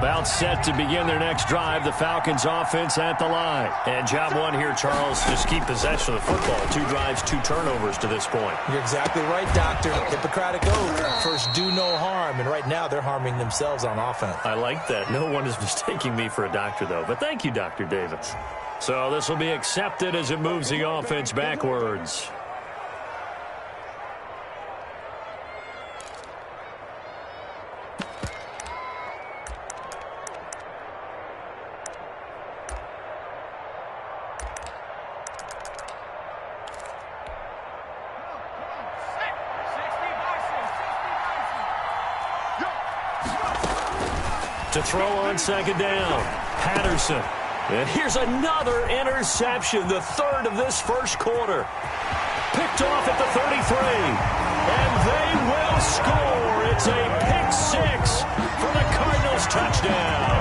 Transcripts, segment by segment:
About set to begin their next drive, the Falcons offense at the line. And job one here, Charles, just keep possession of the football. 2 drives, 2 turnovers to this point. You're exactly right, Doctor. Hippocratic oath. First, do no harm. And right now, they're harming themselves on offense. I like that. No one is mistaking me for a doctor, though. But thank you, Dr. Davis. So this will be accepted as it moves the offense backwards. To throw on second down, Patterson. And here's another interception, the 3rd of this first quarter. Picked off at the 33. And they will score. It's a pick 6 for the Cardinals touchdown.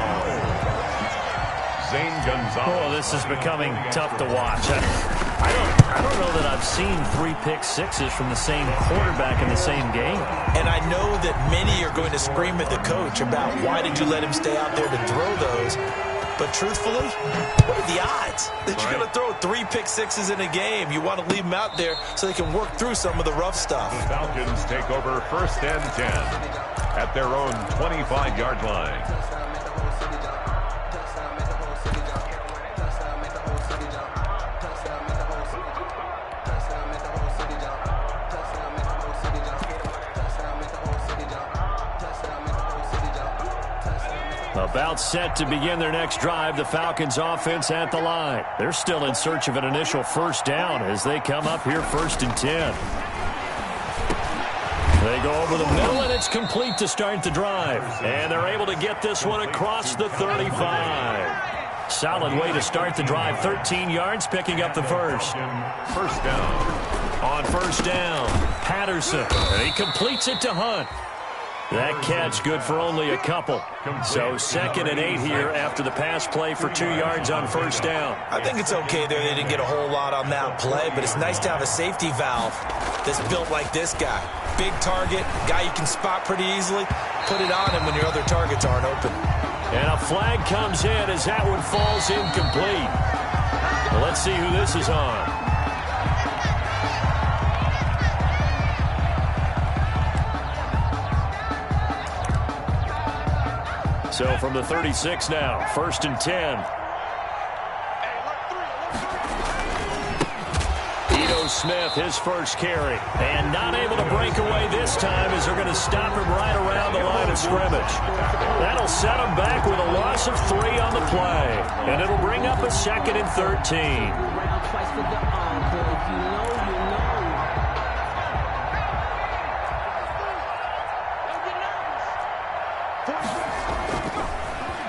Oh, this is becoming tough to watch. I don't know that I've seen 3 pick sixes from the same quarterback in the same game. And I know that many are going to scream at the coach about why did you let him stay out there to throw those. But truthfully, what are the odds that you're going to throw 3 pick sixes in a game? You want to leave them out there so they can work through some of the rough stuff. The Falcons take over 1st and 10 at their own 25-yard line. About set to begin their next drive, the Falcons offense at the line. They're still in search of an initial first down as they come up here 1st and 10. They go over the middle, and it's complete to start the drive. And they're able to get this one across the 35. Solid way to start the drive. 13 yards, picking up the first. First down. On first down, Patterson. And he completes it to Hunt. That catch good for only a couple. So 2nd and 8 here after the pass play for 2 yards on first down. I think it's okay there. They didn't get a whole lot on that play, but it's nice to have a safety valve that's built like this guy. Big target, guy you can spot pretty easily. Put it on him when your other targets aren't open. And a flag comes in as that one falls incomplete. Well, let's see who this is on. So from the 36 now, 1st and 10. Smith, his first carry. And not able to break away this time as they're going to stop him right around the line of scrimmage. That'll set him back with a loss of 3 on the play. And it'll bring up a 2nd and 13.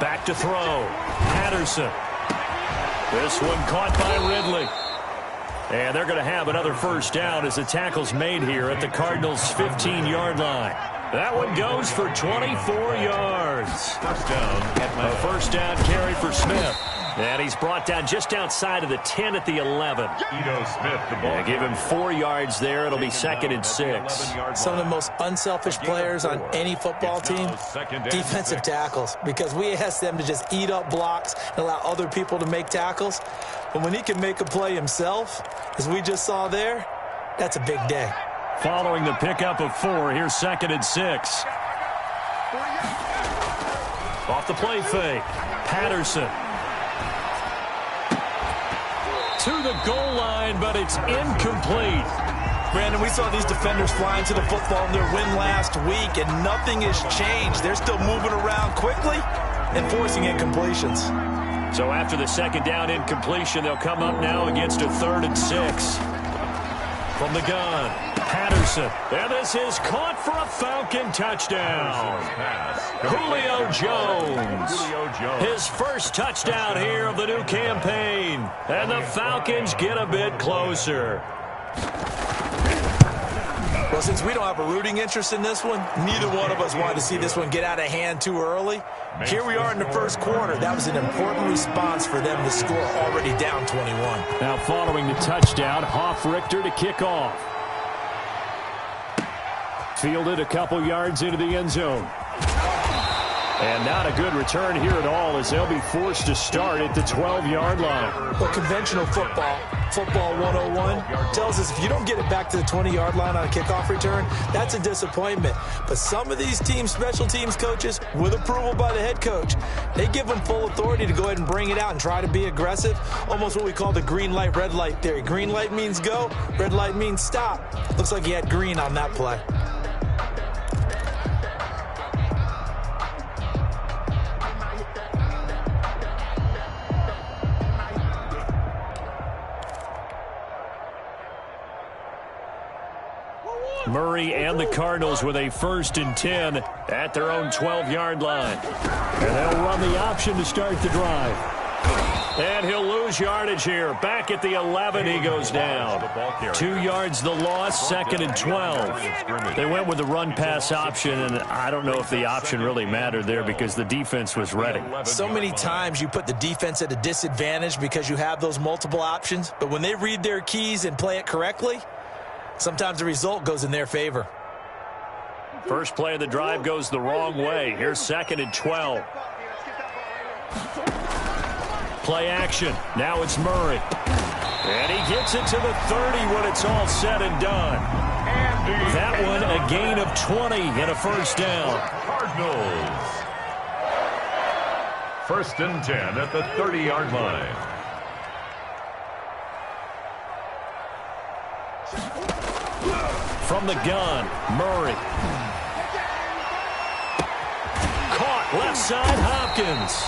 Back to throw. Patterson. This one caught by Ridley. And they're going to have another first down as the tackle's made here at the Cardinals' 15-yard line. That one goes for 24 yards. First down. A first down carry for Smith. And he's brought down just outside of the 10 at the 11. Smith, the ball. Give him 4 yards there. It'll be 2nd and 6. Some of the most unselfish players on any football team, defensive tackles, because we ask them to just eat up blocks and allow other people to make tackles. But when he can make a play himself, as we just saw there, that's a big day. Following the pickup of 4, here's 2nd and 6. Off the play fake, Patterson. To the goal line, but it's incomplete. Brandon, we saw these defenders flying to the football in their win last week, and nothing has changed. They're still moving around quickly and forcing incompletions. So after the 2nd down incompletion, they'll come up now against a 3rd and 6. From the gun, Patterson. And this is caught for a Falcon touchdown. Julio Jones. His first touchdown here of the new campaign. And the Falcons get a bit closer. Well, since we don't have a rooting interest in this one, neither one of us wanted to see this one get out of hand too early. Here we are in the first quarter. That was an important response for them to score already down 21. Now following the touchdown, Hoff-Richter to kick off. Fielded a couple yards into the end zone. And not a good return here at all as they'll be forced to start at the 12-yard line. Well, conventional football 101, tells us if you don't get it back to the 20-yard line on a kickoff return, that's a disappointment. But some of these special teams coaches, with approval by the head coach, they give them full authority to go ahead and bring it out and try to be aggressive, almost what we call the green light, red light theory. Green light means go, red light means stop. Looks like he had green on that play. Murray and the Cardinals with a 1st and 10 at their own 12-yard line. And they'll run the option to start the drive. And he'll lose yardage here. Back at the 11, he goes down. 2 yards the loss, 2nd and 12. They went with the run-pass option, and I don't know if the option really mattered there because the defense was ready. So many times you put the defense at a disadvantage because you have those multiple options, but when they read their keys and play it correctly, sometimes the result goes in their favor. First play of the drive goes the wrong way. Here's 2nd and 12. Play action. Now it's Murray. And he gets it to the 30 when it's all said and done. That one a gain of 20 and a 1st down. Cardinals. 1st and 10 at the 30-yard line. From the gun, Murray. Caught left side, Hopkins.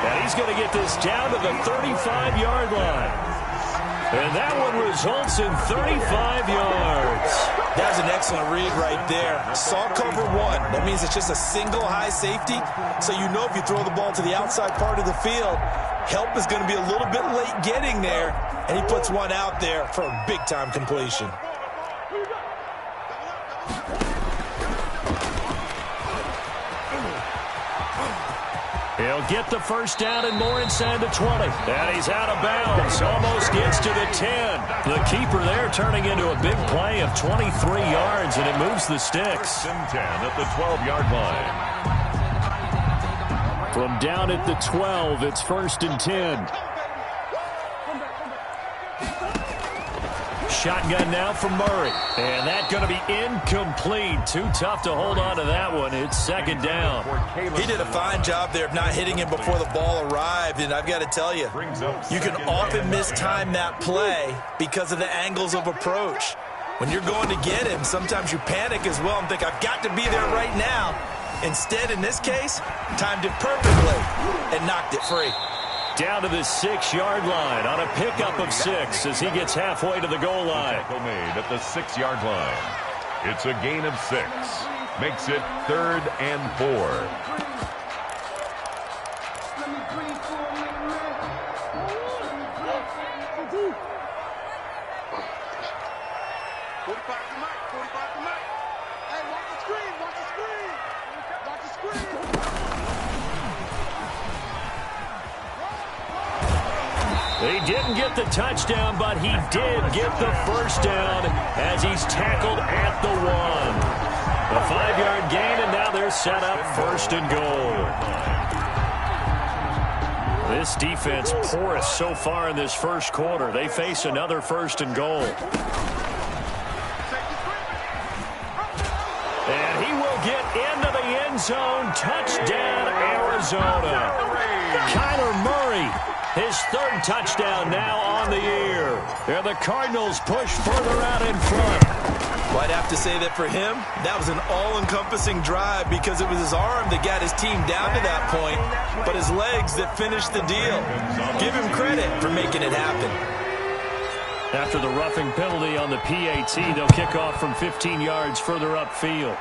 And he's going to get this down to the 35-yard line. And that one results in 35 yards. That's an excellent read right there. Saw cover 1. That means it's just a single high safety. So you know if you throw the ball to the outside part of the field, help is going to be a little bit late getting there. And he puts one out there for a big-time completion. He'll get the 1st down and more inside the 20. And he's out of bounds. Almost gets to the 10. The keeper there turning into a big play of 23 yards, and it moves the sticks. 1st and 10 at the 12-yard line. From down at the 12, it's 1st and 10. Shotgun now from Murray. And that's going to be incomplete. Too tough to hold on to that one. It's 2nd down. He did a fine job there of not hitting him before the ball arrived. And I've got to tell you, you can often mistime that play because of the angles of approach. When you're going to get him, sometimes you panic as well and think, I've got to be there right now. Instead, in this case, timed it perfectly and knocked it free. Down to the 6-yard line on a pickup of 6 as he gets halfway to the goal line. Tackle made at the 6-yard line. It's a gain of 6. Makes it 3rd and 4. He didn't get the touchdown, but he did get the 1st down as he's tackled at the 1. A 5-yard gain, and now they're set up 1st and goal. This defense porous so far in this 1st quarter. They face another 1st and goal. And he will get into the end zone. Touchdown, Arizona. Kyler Murray. His 3rd touchdown now on the year. And the Cardinals push further out in front. Well, I'd have to say that for him, that was an all-encompassing drive because it was his arm that got his team down to that point, but his legs that finished the deal. Give him credit for making it happen. After the roughing penalty on the PAT, they'll kick off from 15 yards further upfield.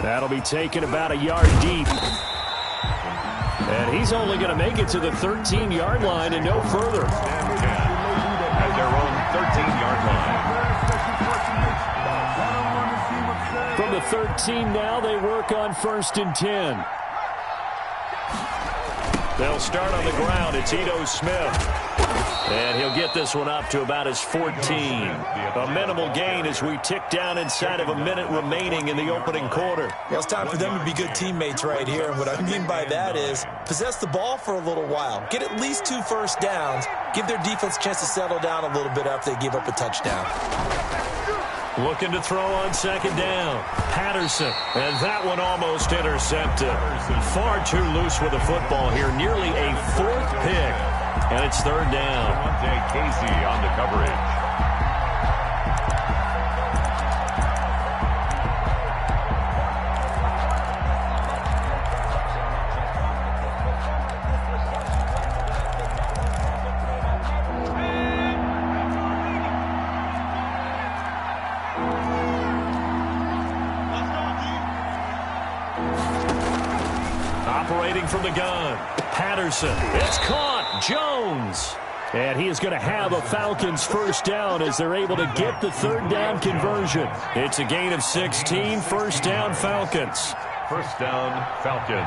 That'll be taken about a yard deep. And he's only going to make it to the 13-yard line and no further. At their own 13-yard line. From the 13 now, they work on 1st and 10. They'll start on the ground. It's Ito Smith. And he'll get this one up to about his 14. A minimal gain as we tick down inside of a minute remaining in the opening quarter. Well, it's time for them to be good teammates right here. And what I mean by that is possess the ball for a little while. Get at least 2 first downs. Give their defense a chance to settle down a little bit after they give up a touchdown. Looking to throw on second down. Patterson. And that one almost intercepted. Far too loose with the football here. Nearly a 4th pick. And it's third down. Casey on the coverage. Operating from the gun. Patterson. It's caught. Jones. And he is going to have a Falcons first down as they're able to get the third down conversion. It's a gain of 16. First down, Falcons. First down, Falcons.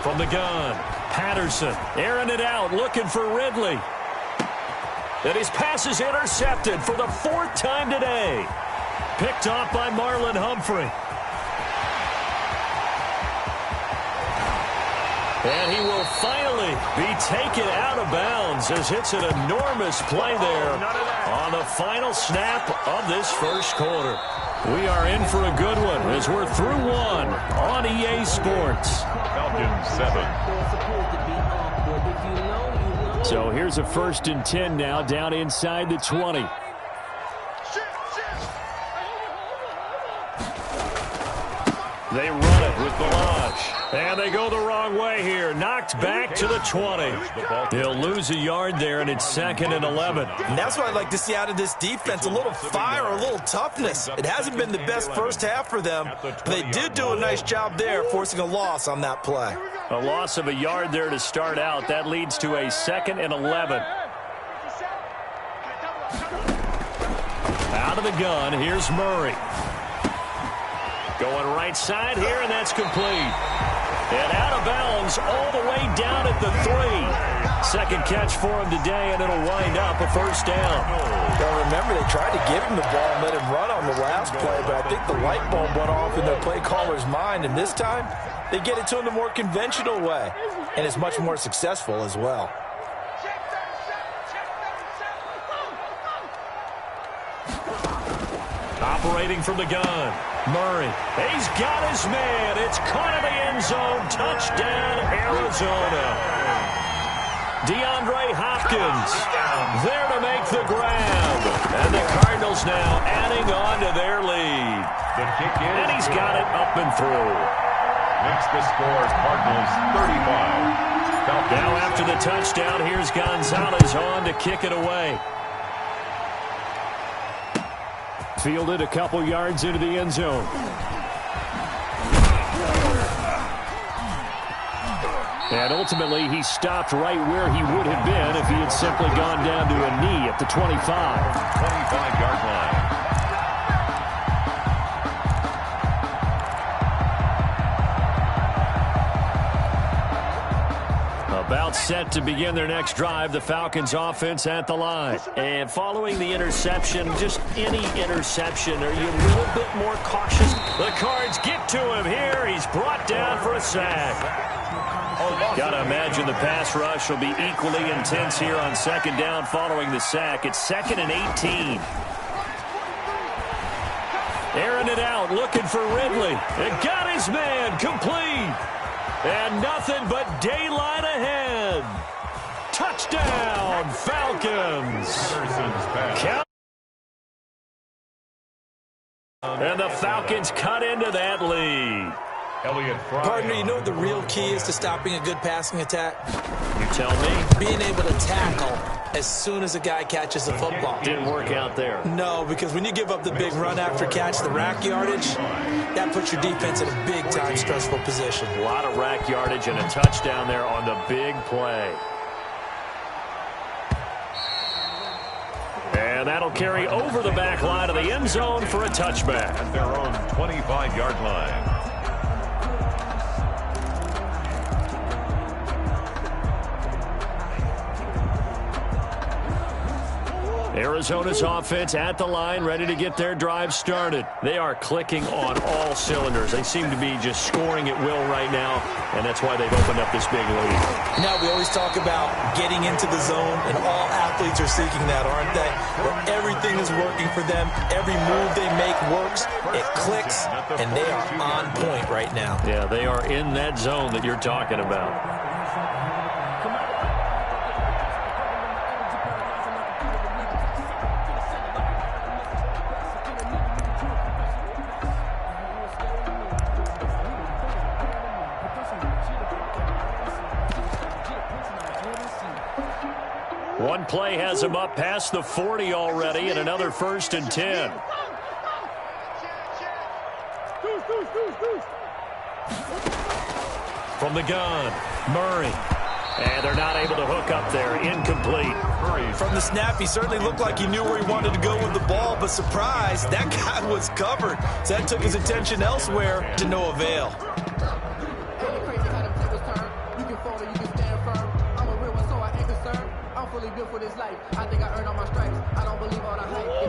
From the gun, Patterson. Airing it out, looking for Ridley. And his pass is intercepted for the 4th time today. Picked off by Marlon Humphrey. And he will finally be taken out of bounds as hits an enormous play there on the final snap of this first quarter. We are in for a good one as we're through one on EA Sports. Falcons 7. So here's a 1st and 10 now down inside the 20. They run it with Balaj. And they go the wrong way here. Knocked back to the 20. They'll lose a yard there, and it's 2nd and 11. And that's what I'd like to see out of this defense, a little fire, a little toughness. It hasn't been the best first half for them, but they did do a nice job there, forcing a loss on that play. A loss of a yard there to start out. That leads to a 2nd and 11. Out of the gun, here's Murray. Going right side here, and that's complete. And out of bounds all the way down at the 3. Second catch for him today, and it'll wind up a first down. Well, remember, they tried to give him the ball and let him run on the last play, but I think the light bulb went off in their play caller's mind, and this time they get it to him the more conventional way, and it's much more successful as well. Operating from the gun. Murray. He's got his man. It's caught in the end zone. Touchdown, Arizona. DeAndre Hopkins there to make the grab. And the Cardinals now adding on to their lead. The kick in. And he's got it up and through. Makes the score Cardinals 35. Falcons. Now after the touchdown, here's Gonzalez on to kick it away. Fielded a couple yards into the end zone. And ultimately, he stopped right where he would have been if he had simply gone down to a knee at the 25. 25-yard line. About set to begin their next drive, the Falcons offense at the line. And following the interception, just any interception, are you a little bit more cautious? The Cards get to him here. He's brought down for a sack. Got to imagine the pass rush will be equally intense here on second down following the sack. It's 2nd and 18. Airing it out, looking for Ridley. It got his man, complete. And nothing but daylight ahead. Touchdown, Falcons. And the Falcons cut into that lead. Partner, you know what the real key is to stopping a good passing attack? You tell me. Being able to tackle as soon as a guy catches the football. Didn't work out there. No, because when you give up the big run after catch, the rack yardage, that puts your defense in a big-time stressful position. A lot of rack yardage and a touchdown there on the big play. And that'll carry over the back line of the end zone for a touchback. At their own 25-yard line. Arizona's offense at the line, ready to get their drive started. They are clicking on all cylinders. They seem to be just scoring at will right now, and that's why they've opened up this big lead. Now, we always talk about getting into the zone, and all athletes are seeking that, aren't they? Where everything is working for them. Every move they make works. It clicks, and they are on point right now. Yeah, they are in that zone that you're talking about. One play has him up past the 40 already, and another 1st and 10. From the gun, Murray. And they're not able to hook up there. Incomplete. From the snap, he certainly looked like he knew where he wanted to go with the ball, but surprise, that guy was covered. So that took his attention elsewhere to no avail.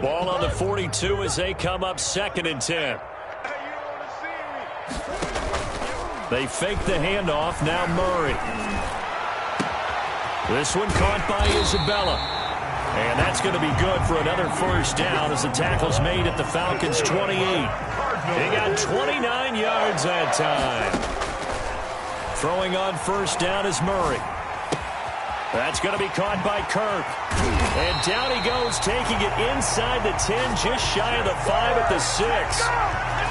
Ball on the 42 as they come up 2nd and 10. They fake the handoff. Now Murray. This one caught by Isabella. And that's going to be good for another 1st down as the tackle's made at the Falcons' 28. They got 29 yards that time. Throwing on 1st down is Murray. That's going to be caught by Kirk. And down he goes, taking it inside the 10, just shy of the 5 at the 6.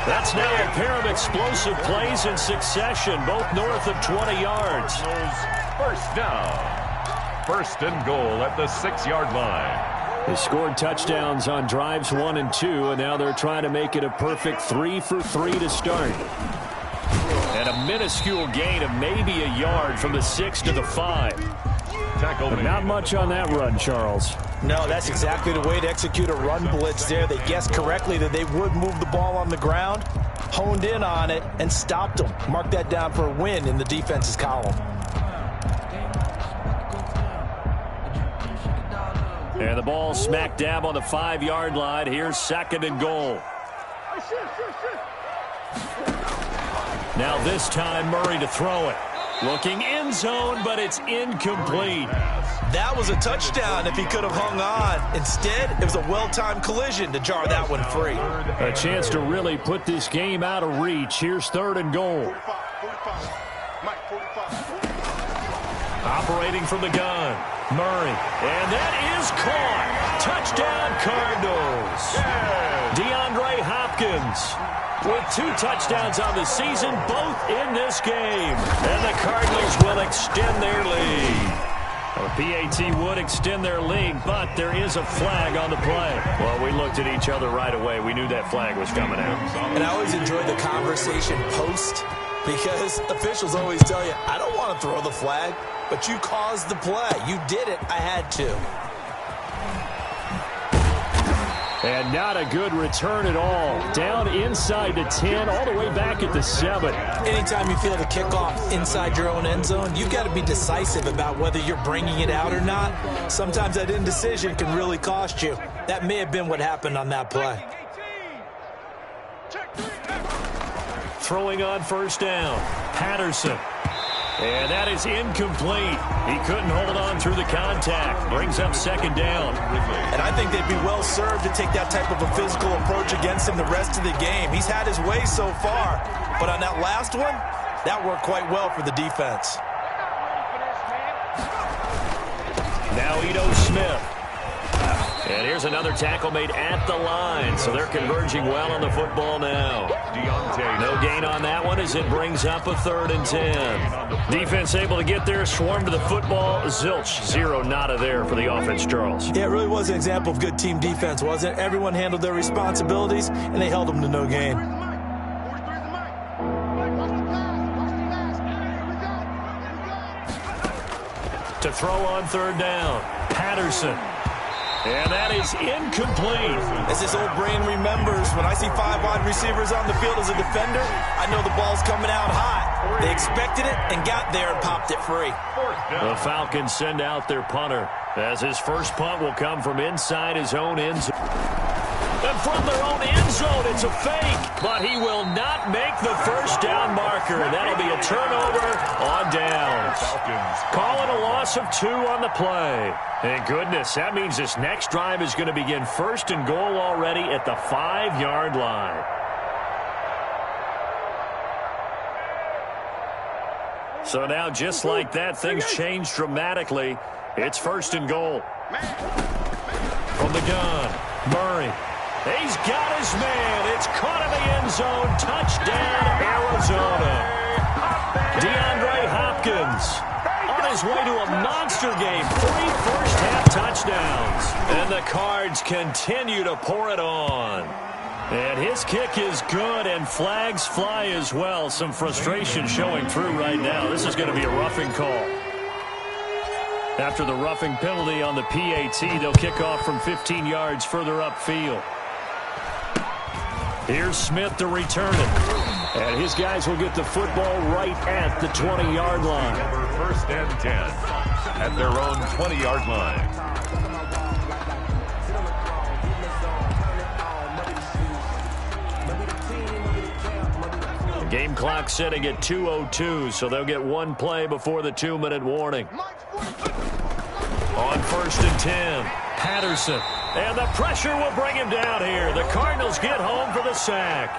That's now a pair of explosive plays in succession, both north of 20 yards. 1st down. 1st and goal at the 6-yard line. They scored touchdowns on drives 1 and 2, and now they're trying to make it a perfect 3 for 3 to start. And a minuscule gain of maybe a yard from the 6 to the 5. But not much on that run, Charles. No, that's exactly the way to execute a run blitz there. They guessed correctly that they would move the ball on the ground, honed in on it, and stopped them. Mark that down for a win in the defense's column. And the ball smack dab on the 5-yard line. Here's 2nd and goal. Now this time Murray to throw it. Looking end zone, but it's incomplete. That was a touchdown if he could have hung on. Instead, it was a well-timed collision to jar that one free. A chance to really put this game out of reach. Here's 3rd and goal. Operating from the gun, Murray. And that is caught. Touchdown, Cardinals. DeAndre Hopkins with 2 touchdowns on the season, both in this game. And the Cardinals will extend their lead. The PAT would extend their lead, but there is a flag on the play. Well, we looked at each other right away. We knew that flag was coming out. And I always enjoy the conversation post, because officials always tell you, I don't want to throw the flag, but you caused the play. You did it. I had to. And not a good return at all. Down inside the 10, all the way back at the 7. Anytime you feel the kickoff inside your own end zone, you've got to be decisive about whether you're bringing it out or not. Sometimes that indecision can really cost you. That may have been what happened on that play. Throwing on 1st down, Patterson. And that is incomplete. He couldn't hold on through the contact. Brings up 2nd down. And I think they'd be well served to take that type of a physical approach against him the rest of the game. He's had his way so far. But on that last one, that worked quite well for the defense. Now Ito Smith. And here's another tackle made at the line. So they're converging well on the football now. No gain on that one as it brings up a 3rd and 10. Defense able to get there, swarm to the football. Zilch, 0 nada there for the offense, Charles. Yeah, it really was an example of good team defense, wasn't it? Everyone handled their responsibilities, and they held them to no gain. To throw on 3rd down, Patterson. And that is incomplete. As this old brain remembers, when I see 5 wide receivers on the field as a defender, I know the ball's coming out hot. They expected it and got there and popped it free. The Falcons send out their punter. As his first punt will come from inside his own end zone. And from their own end zone, it's a fake. But he will not make the first down marker. That'll be a turnover on downs. Calling a loss of 2 on the play. Thank goodness, that means this next drive is going to begin first and goal already at the 5-yard line. So now, just like that, things change dramatically. It's first and goal. From the gun, Murray. He's got his man. It's caught in the end zone. Touchdown, Arizona. DeAndre Hopkins on his way to a monster game. 3 first-half touchdowns. And the Cards continue to pour it on. And his kick is good, and flags fly as well. Some frustration showing through right now. This is going to be a roughing call. After the roughing penalty on the PAT, they'll kick off from 15 yards further upfield. Here's Smith to return it. And his guys will get the football right at the 20-yard line. First and 10 at their own 20-yard line. The game clock setting at 2:02, so they'll get 1 play before the 2-minute warning. On first and 10, Patterson. And the pressure will bring him down here. The Cardinals get home for the sack.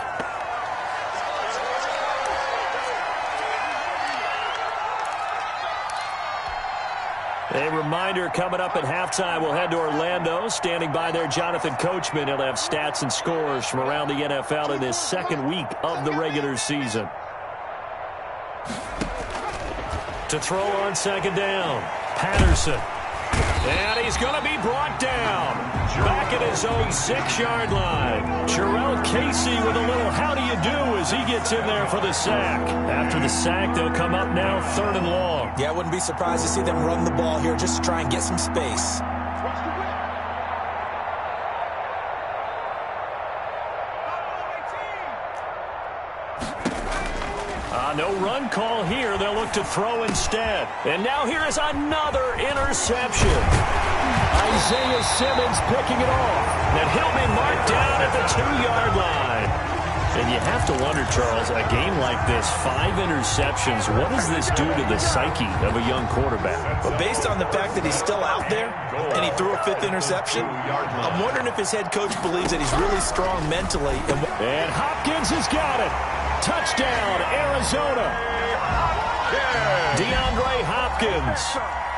A reminder coming up at halftime. We'll head to Orlando. Standing by there, Jonathan Coachman. He'll have stats and scores from around the NFL in his second week of the regular season. To throw on second down, Patterson. And he's going to be brought down. Back at his own 6-yard line. Jarrell Casey with a little how do you do as he gets in there for the sack. After the sack, they'll come up now 3rd and long. Yeah, I wouldn't be surprised to see them run the ball here just to try and get some space. No run call here. They'll look to throw instead. And now here is another interception. Isaiah Simmons picking it off. And he'll be marked down at the 2-yard line. And you have to wonder, Charles, a game like this, 5 interceptions, what does this do to the psyche of a young quarterback? But based on the fact that he's still out there and he threw a 5th interception, I'm wondering if his head coach believes that he's really strong mentally. And Hopkins has got it. Touchdown, Arizona. DeAndre Hopkins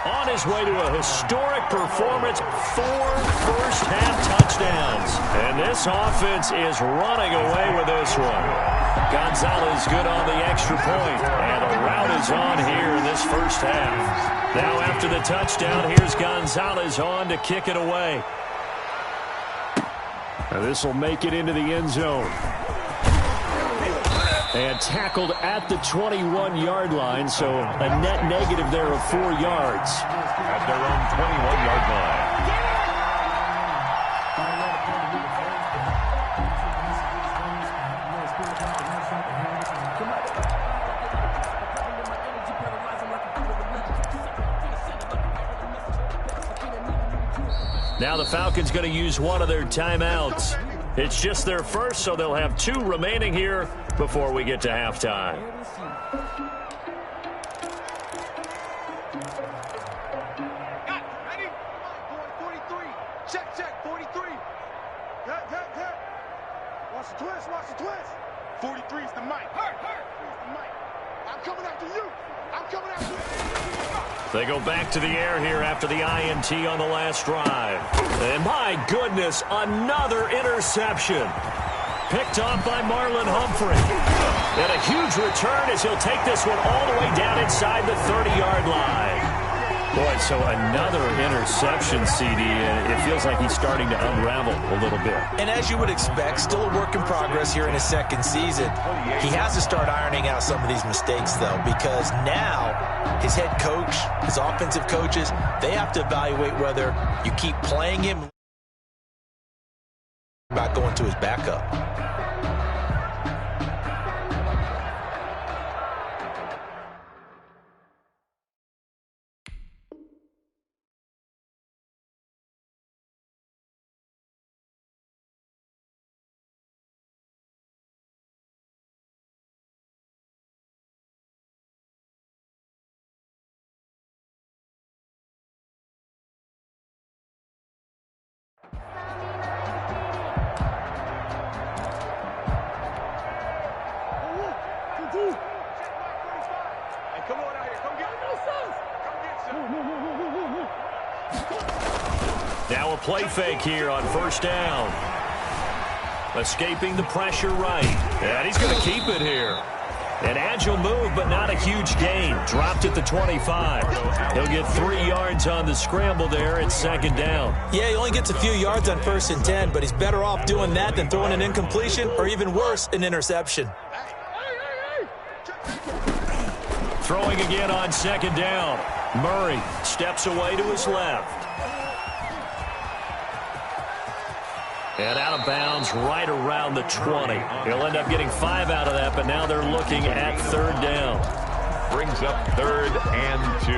on his way to a historic performance, 4 first-half touchdowns. And this offense is running away with this one. Gonzalez good on the extra point, and the route is on here in this first half. Now after the touchdown, here's Gonzalez on to kick it away. Now this will make it into the end zone. And tackled at the 21-yard line, so a net negative there of 4 yards. At their own 21-yard line. Now the Falcons going to use one of their timeouts. It's just their first, so they'll have 2 remaining here before we get to halftime. Ready? 43. Check, 43. Hurt. Watch the twist. 43 is the mic. Hurt. I'm coming after you. They go back to the air here after the INT on the last drive. And my goodness, another interception. Picked off by Marlon Humphrey. And a huge return as he'll take this one all the way down inside the 30-yard line. Boy, so another interception, CD. It feels like he's starting to unravel a little bit. And as you would expect, still a work in progress here in his second season. He has to start ironing out some of these mistakes, though, because now his head coach, his offensive coaches, they have to evaluate whether you keep playing him about going to his backup. So a play fake here on first down. Escaping the pressure right. And he's going to keep it here. An agile move, but not a huge gain. Dropped at the 25. He'll get 3 yards on the scramble there at second down. Yeah, he only gets a few yards on 1st and 10, but he's better off doing that than throwing an incompletion or even worse, an interception. Throwing again on second down. Murray steps away to his left. And out of bounds right around the 20. He'll end up getting 5 out of that, but now they're looking at third down. Brings up 3rd and 2.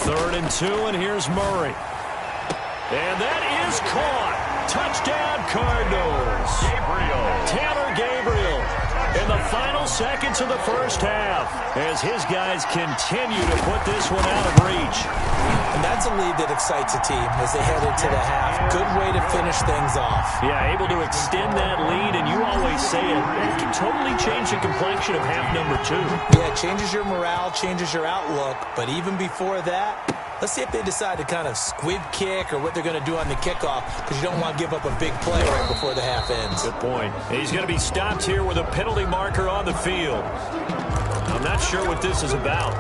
Third and 2, and here's Murray. And that is caught. Touchdown, Cardinals. Tanner Gabriel in the final seconds of the first half as his guys continue to put this one out of reach. And that's a lead that excites a team as they head into the half. Good way to finish things off. Yeah, able to extend that lead, and you always say it can totally change the complexion of half number 2. Yeah, it changes your morale, changes your outlook, but even before that, let's see if they decide to kind of squib kick or what they're going to do on the kickoff, because you don't want to give up a big play right before the half ends. Good point. He's going to be stopped here with a penalty marker on the field. I'm not sure what this is about.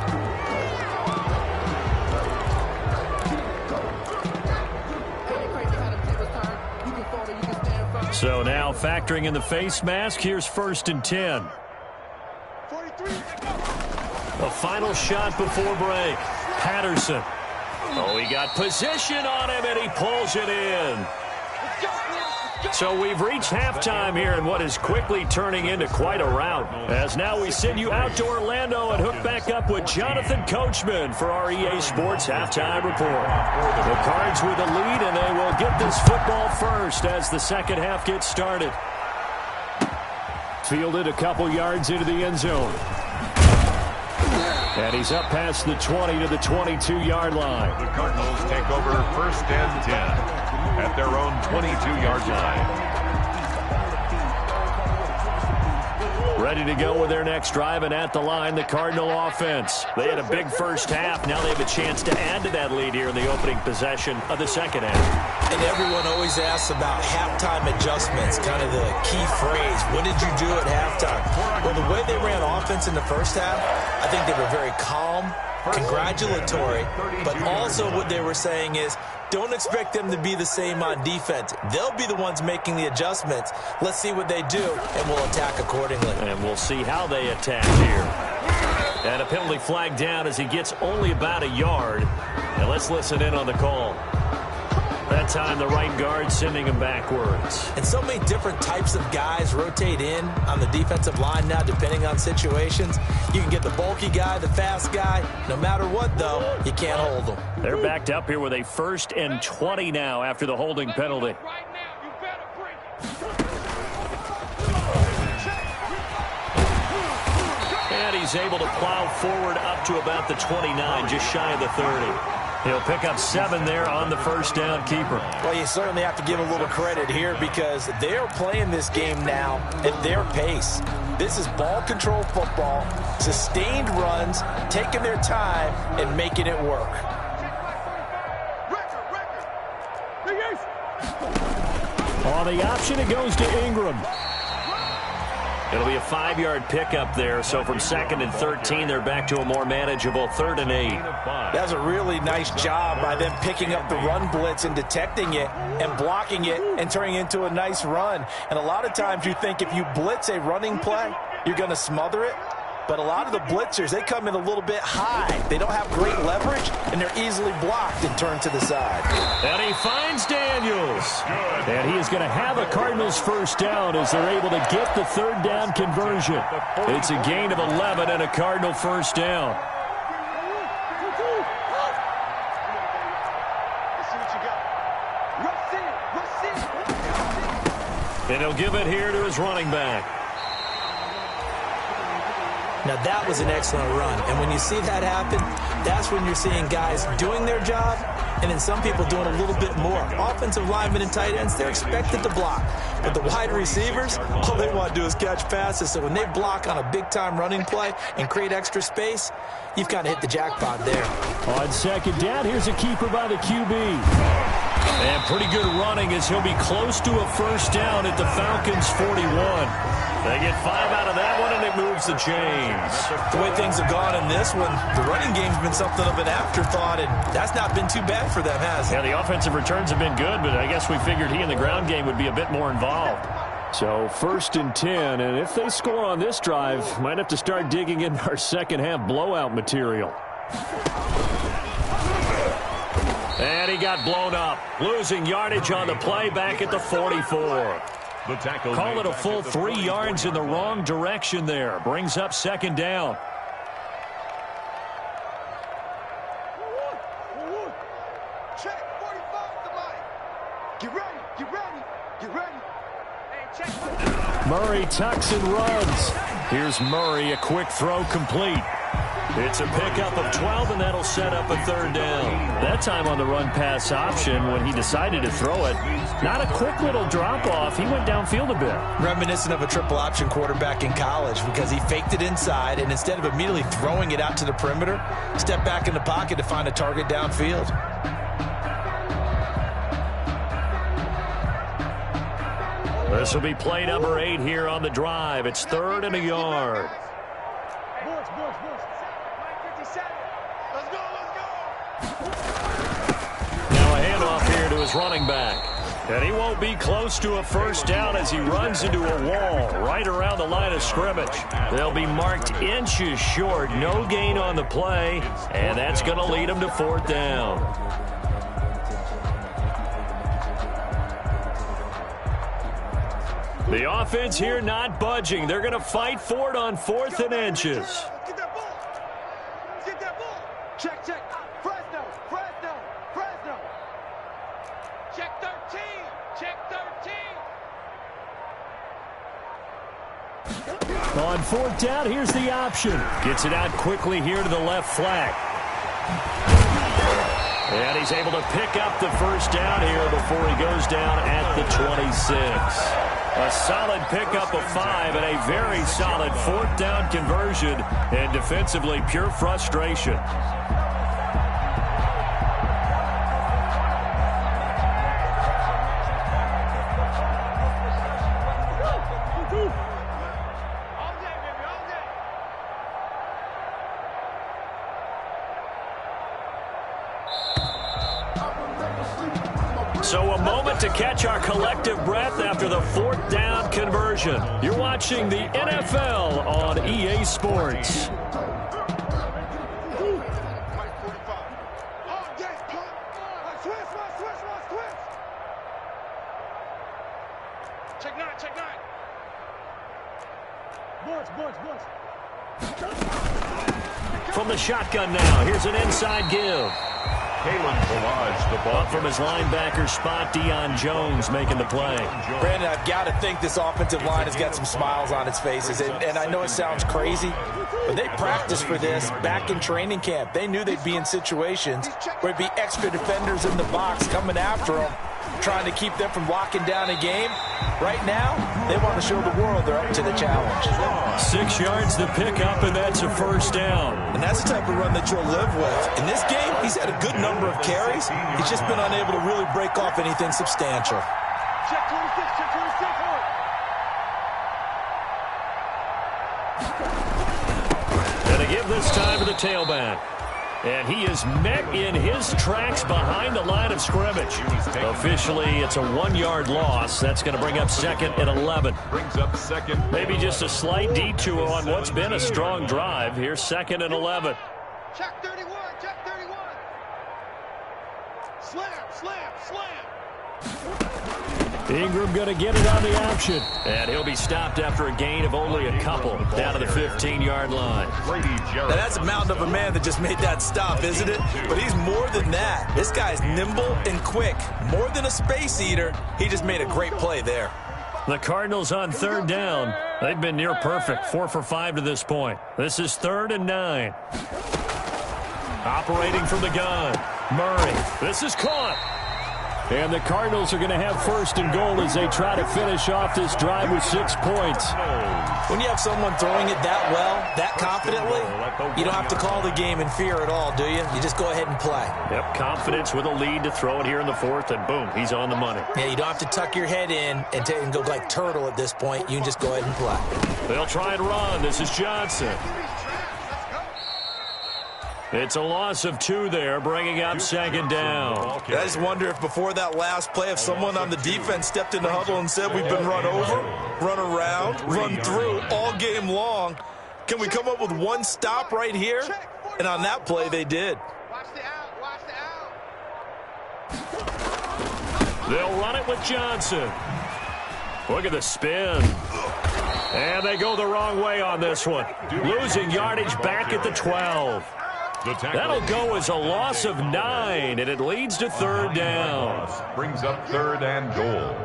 So now factoring in the face mask, here's 1st and 10. A final shot before break. Patterson. Oh, he got position on him, and he pulls it in. So we've reached halftime here in what is quickly turning into quite a rout. As now we send you out to Orlando and hook back up with Jonathan Coachman for our EA Sports Halftime Report. The Cards with the lead, and they will get this football first as the second half gets started. Fielded a couple yards into the end zone. And he's up past the 20 to the 22-yard line. The Cardinals take over 1st and 10 at their own 22-yard line. Ready to go with their next drive, and at the line, the Cardinal offense. They had a big first half. Now they have a chance to add to that lead here in the opening possession of the second half. And everyone always asks about halftime adjustments, kind of the key phrase. What did you do at halftime? Well, the way they ran offense in the first half, I think they were very calm, congratulatory, but also what they were saying is, don't expect them to be the same on defense. They'll be the ones making the adjustments. Let's see what they do, and we'll attack accordingly. And we'll see how they attack here. And a penalty flag down as he gets only about a yard. And let's listen in on the call. That time, the right guard sending him backwards. And so many different types of guys rotate in on the defensive line now, depending on situations. You can get the bulky guy, the fast guy. No matter what, though, you can't hold them. They're backed up here with a 1st and 20 now after the holding penalty. And he's able to plow forward up to about the 29, just shy of the 30. He'll pick up 7 there on the first down keeper. Well, you certainly have to give a little credit here because they're playing this game now at their pace. This is ball control football, sustained runs, taking their time and making it work. On the option, it goes to Ingram. It'll be a 5-yard pickup there, so from 2nd and 13, they're back to a more manageable 3rd and 8. That's a really nice job by them picking up the run blitz and detecting it and blocking it and turning it into a nice run. And a lot of times you think if you blitz a running play, you're going to smother it. But a lot of the blitzers, they come in a little bit high. They don't have great leverage, and they're easily blocked and turned to the side. And he finds Daniels. And he is going to have a Cardinals first down as they're able to get the 3rd down conversion. It's a gain of 11 and a Cardinal first down. And he'll give it here to his running back. Now, that was an excellent run. And when you see that happen, that's when you're seeing guys doing their job and then some people doing a little bit more. Offensive linemen and tight ends, they're expected to block. But the wide receivers, all they want to do is catch passes. So when they block on a big-time running play and create extra space, you've kind of hit the jackpot there. On second down, here's a keeper by the QB. And pretty good running as he'll be close to a first down at the Falcons' 41. They get 5 out of that one, and it moves the chains. The way things have gone in this one, the running game's been something of an afterthought, and that's not been too bad for them, has it? Yeah, the offensive returns have been good, but I guess we figured he in the ground game would be a bit more involved. So 1st and 10, and if they score on this drive, might have to start digging in our second-half blowout material. And he got blown up, losing yardage on the play back at the 44. The tackle Call it a full 3 yards in the wrong direction there. Brings up second down. Check 45 to Mike. Get ready, get ready, get ready. Hey, check. Murray tucks and runs. Here's Murray, a quick throw complete. It's a pickup of 12, and that'll set up a 3rd down. That time on the run-pass option when he decided to throw it. Not a quick little drop-off. He went downfield a bit. Reminiscent of a triple-option quarterback in college because he faked it inside, and instead of immediately throwing it out to the perimeter, stepped back in the pocket to find a target downfield. This will be play number 8 here on the drive. It's 3rd and a yard. Let's go, let's go. Now a handoff here to his running back. And he won't be close to a first down as he runs into a wall right around the line of scrimmage. They'll be marked inches short. No gain on the play, and that's going to lead him to 4th down. The offense here not budging. They're going to fight for it on 4th and inches. Get that ball. Get that ball. Check, check. Fresno, Fresno, Fresno. Check 13. Check 13. On 4th down, here's the option. Gets it out quickly here to the left flank. And he's able to pick up the first down here before he goes down at the 26. A solid pickup of 5 and a very solid 4th down conversion, and defensively pure frustration. So a moment to catch our collective breath after the 4th down conversion. You're watching the NFL on EA Sports. Check 9, check 9. From the shotgun now, here's an inside give. Kalen Balaj, the ball Up from his linebacker spot, Deion Jones making the play. Brandon, I've got to think this offensive line has got some smiles on its faces. And I know it sounds crazy, but they practiced for this back in training camp. They knew they'd be in situations where it'd be extra defenders in the box coming after them, trying to keep them from locking down a game. Right now, they want to show the world they're up to the challenge. 6 yards to pick up, and that's a first down. And that's the type of run that you'll live with. In this game, he's had a good number of carries. He's just been unable to really break off anything substantial. Check 26, check 26. And a give this time to the tailback. And he is met in his tracks behind the line of scrimmage. Officially, it's a 1-yard loss. That's going to bring up 2nd and 11. brings up 2nd. Maybe just a slight detour on what's been a strong drive. Here's 2nd and 11. Check 31, check 31. Slam, slam, slam. Ingram going to get it on the option. And he'll be stopped after a gain of only a couple down to the 15-yard line. Now that's a mountain of a man that just made that stop, isn't it? But he's more than that. This guy's nimble and quick. More than a space eater. He just made a great play there. The Cardinals on 3rd down. They've been near perfect, 4 for 5 to this point. This is 3rd and 9. Operating from the gun, Murray. This is caught. And the Cardinals are going to have 1st and goal as they try to finish off this drive with 6 points. When you have someone throwing it that well, that confidently, you don't have to call the game in fear at all, do you? You just go ahead and play. Yep, confidence with a lead to throw it here in the 4th, and boom, he's on the money. Yeah, you don't have to tuck your head in and go like turtle at this point. You can just go ahead and play. They'll try and run. This is Johnson. It's a loss of 2 there, bringing up 2nd down. I just wonder if before that last play, if someone on the defense stepped in the huddle and said we've been run over, run around, run through all game long. Can we come up with one stop right here? And on that play, they did. Watch the out. Watch the out. They'll run it with Johnson. Look at the spin. And they go the wrong way on this one. Losing yardage back at the 12. That'll go as a loss of 9, and it leads to 3rd down. Brings up 3rd and goal.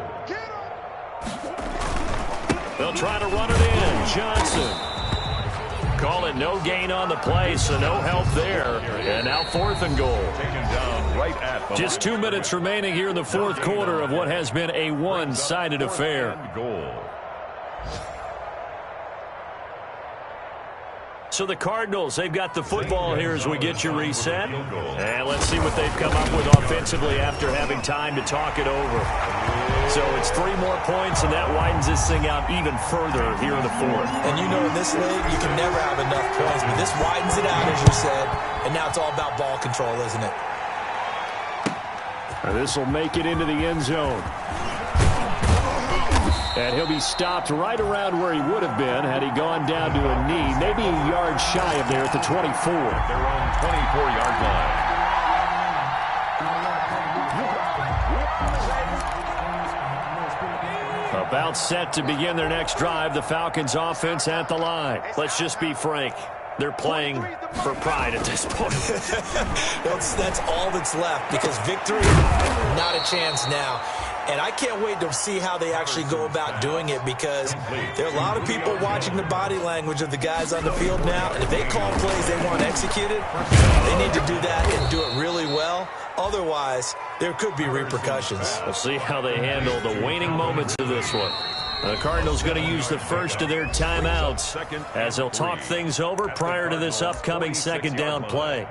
They'll try to run it in. Johnson. Call it no gain on the play, so no help there. And now 4th and goal. Taken down right at Just 2 minutes remaining here in the 4th quarter of what has been a one-sided affair. So the Cardinals, they've got the football here as we get you reset. And let's see what they've come up with offensively after having time to talk it over. So it's 3 more points, and that widens this thing out even further here in the 4th. And you know in this league, you can never have enough points, but this widens it out, as you said. And now it's all about ball control, isn't it? This will make it into the end zone. And he'll be stopped right around where he would have been had he gone down to a knee, maybe a yard shy of there at the 24. Their own 24-yard line. About set to begin their next drive, the Falcons offense at the line. Let's just be frank. They're playing for pride at this point. That's all that's left, because victory, not a chance now. And I can't wait to see how they actually go about doing it, because there are a lot of people watching the body language of the guys on the field now, and if they call plays they want executed, they need to do that and do it really well. Otherwise, there could be repercussions. We'll see how they handle the waning moments of this one. The Cardinals going to use the first of their timeouts as they'll talk things over prior to this upcoming 2nd down play.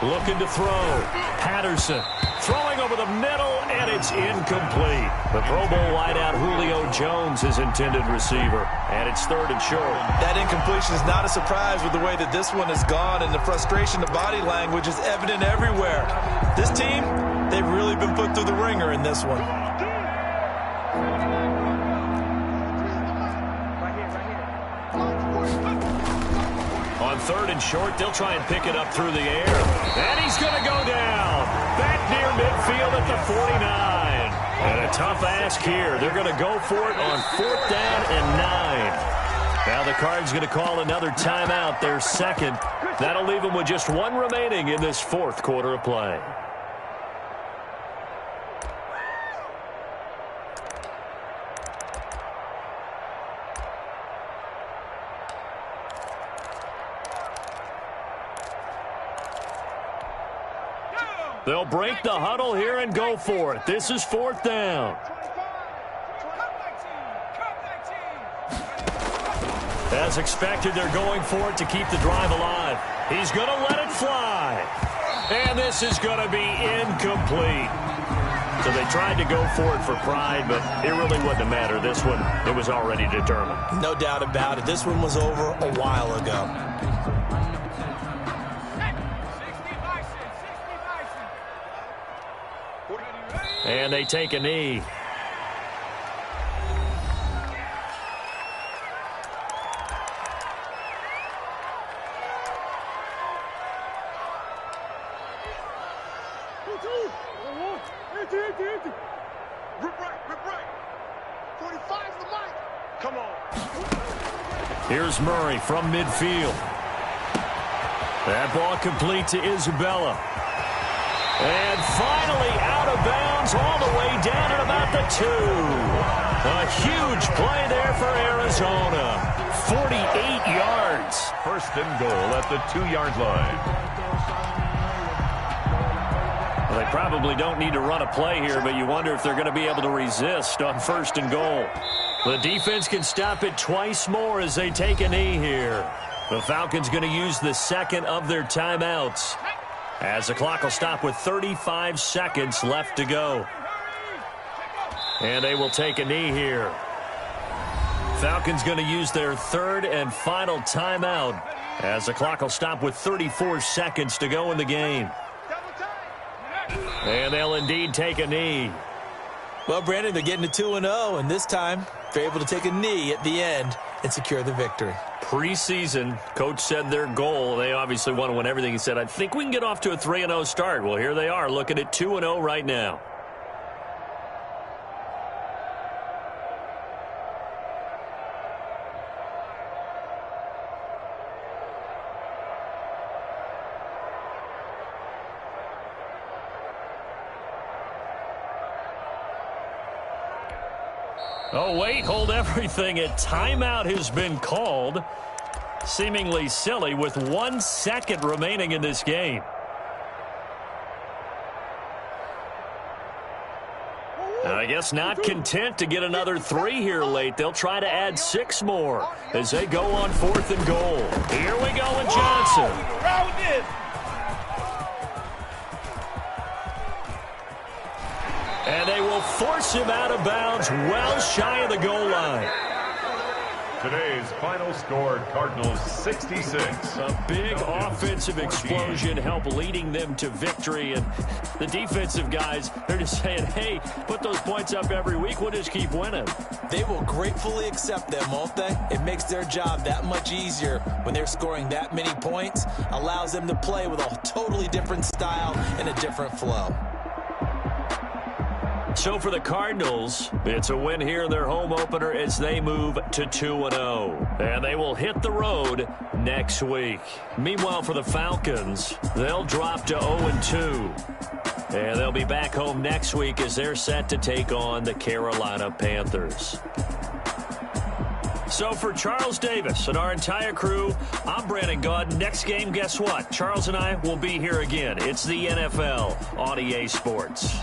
Looking to throw. Patterson throwing over the middle, and it's incomplete. The Pro Bowl wideout Julio Jones is intended receiver, and it's 3rd and short. That incompletion is not a surprise with the way that this one has gone, and the frustration, the body language is evident everywhere. This team, they've really been put through the ringer in this one. On 3rd and short, they'll try and pick it up through the air. And he's going to go down. Back near midfield at the 49. And a tough ask here. They're going to go for it on 4th down and 9. Now the Cards going to call another timeout, their 2nd. That'll leave them with just 1 remaining in this 4th quarter of play. They'll break the huddle here and go for it. This is 4th down. As expected, they're going for it to keep the drive alive. He's going to let it fly. And this is going to be incomplete. So they tried to go for it for pride, but it really wouldn't have mattered. This one, it was already determined. No doubt about it. This one was over a while ago. And they take a knee. Here's Murray from midfield. That ball complete to Isabella. And finally out of bounds all the way down at about the 2. A huge play there for Arizona. 48 yards. First and goal at the 2-yard line. Well, they probably don't need to run a play here, but you wonder if they're going to be able to resist on first and goal. The defense can stop it twice more as they take a knee here. The Falcons going to use the second of their timeouts, as the clock will stop with 35 seconds left to go. And they will take a knee here. Falcons going to use their third and final timeout, as the clock will stop with 34 seconds to go in the game. And they'll indeed take a knee. Well, Brandon, they're getting to 2-0, and this time they're able to take a knee at the end and secure the victory. Preseason, coach said their goal, they obviously want to win everything. He said, I think we can get off to a 3-0 start. Well, here they are looking at 2-0 right now. Oh, wait, hold everything. A timeout has been called. Seemingly silly with 1 second remaining in this game. I guess not content to get another 3 here late. They'll try to add 6 more as they go on 4th and goal. Here we go with Johnson. And they will force him out of bounds well shy of the goal line. Today's final score, Cardinals 66. A big offensive explosion helped leading them to victory. And the defensive guys, they're just saying, hey, put those points up every week. We'll just keep winning. They will gratefully accept them, won't they? It makes their job that much easier when they're scoring that many points. Allows them to play with a totally different style and a different flow. So for the Cardinals, it's a win here in their home opener as they move to 2-0. And they will hit the road next week. Meanwhile, for the Falcons, they'll drop to 0-2. And they'll be back home next week as they're set to take on the Carolina Panthers. So for Charles Davis and our entire crew, I'm Brandon Gaudin. Next game, guess what? Charles and I will be here again. It's the NFL on EA Sports.